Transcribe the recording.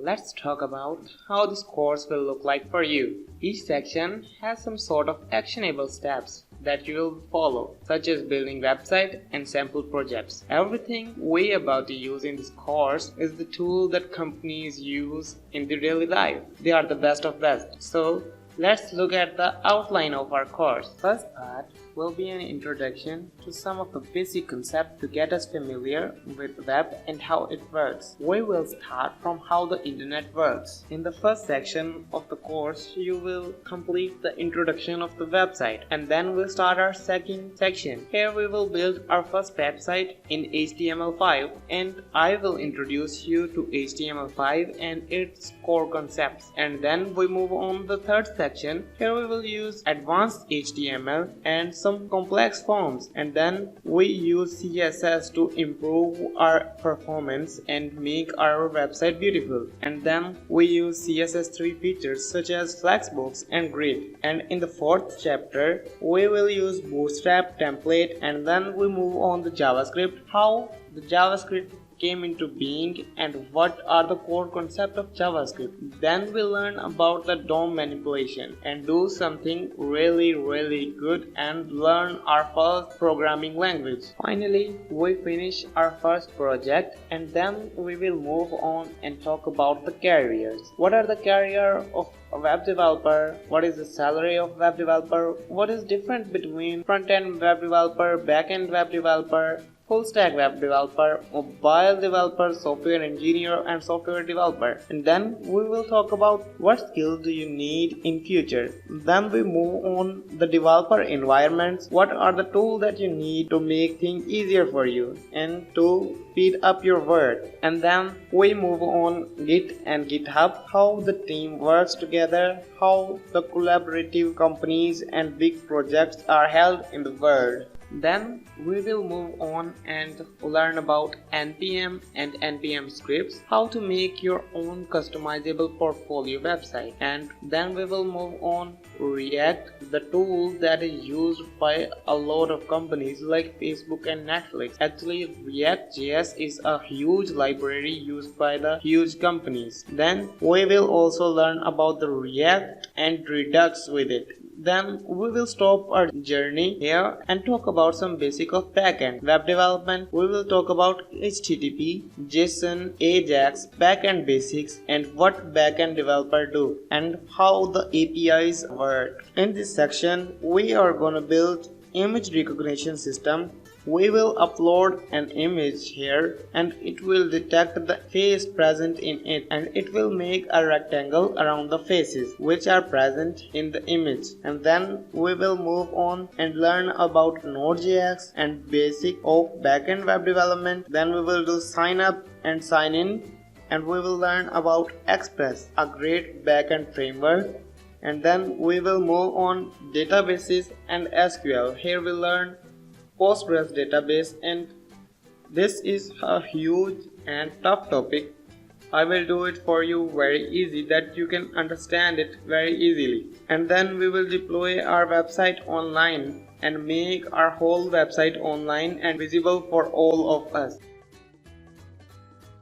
Let's talk about how this course will look like for you. Each section has some sort of actionable steps that you will follow, such as building website and sample projects. Everything we about to use in this course is the tool that companies use in their daily life. They are the best of best. So let's look at the outline of our course. First part will be an introduction to some of the basic concepts to get us familiar with web and how it works. We will start from how the internet works. In the first section of the course, you will complete the introduction of the website, and then we'll start our second section. Here we will build our first website in HTML5, and I will introduce you to HTML5 and its core concepts. And then we move on to the third section. Here we will use advanced HTML and some complex forms, and then we use CSS to improve our performance and make our website beautiful. And then we use CSS3 features such as flexbox and grid. And in the fourth chapter we will use Bootstrap template, and then we move on to JavaScript, how the JavaScript came into being and what are the core concepts of JavaScript. Then we learn about the DOM manipulation and do something really good and learn our first programming language. Finally, we finish our first project, and then we will move on and talk about the careers. What are the career of a web developer? What is the salary of web developer? What is different between front-end web developer, back-end web developer, full stack web developer, mobile developer, software engineer and software developer. And then we will talk about what skills do you need in future. Then we move on the developer environments. What are the tools that you need to make things easier for you and to speed up your work. And then we move on Git and GitHub, how the team works together, how the collaborative companies and big projects are held in the world. Then we will move on and learn about NPM and NPM scripts, how to make your own customizable portfolio website. And then we will move on React, the tool that is used by a lot of companies like Facebook and Netflix. Actually, React.js is a huge library used by the huge companies. Then we will also learn about the React and Redux with it. Then we will stop our journey here and talk about some basic of backend web development. We will talk about HTTP, JSON, AJAX, backend basics, and what backend developer do and how the APIs work. In this section, we are gonna build image recognition system. We will upload an image here and it will detect the face present in it, and it will make a rectangle around the faces which are present in the image. And then we will move on and learn about Node.js and basic of backend web development. Then we will do sign up and sign in, and we will learn about Express, a great backend framework. And then we will move on databases and SQL. Here we learn Postgresql database, and this is a huge and tough topic. I will do it for you very easy that you can understand it very easily. And then we will deploy our website online and make our whole website online and visible for all of us.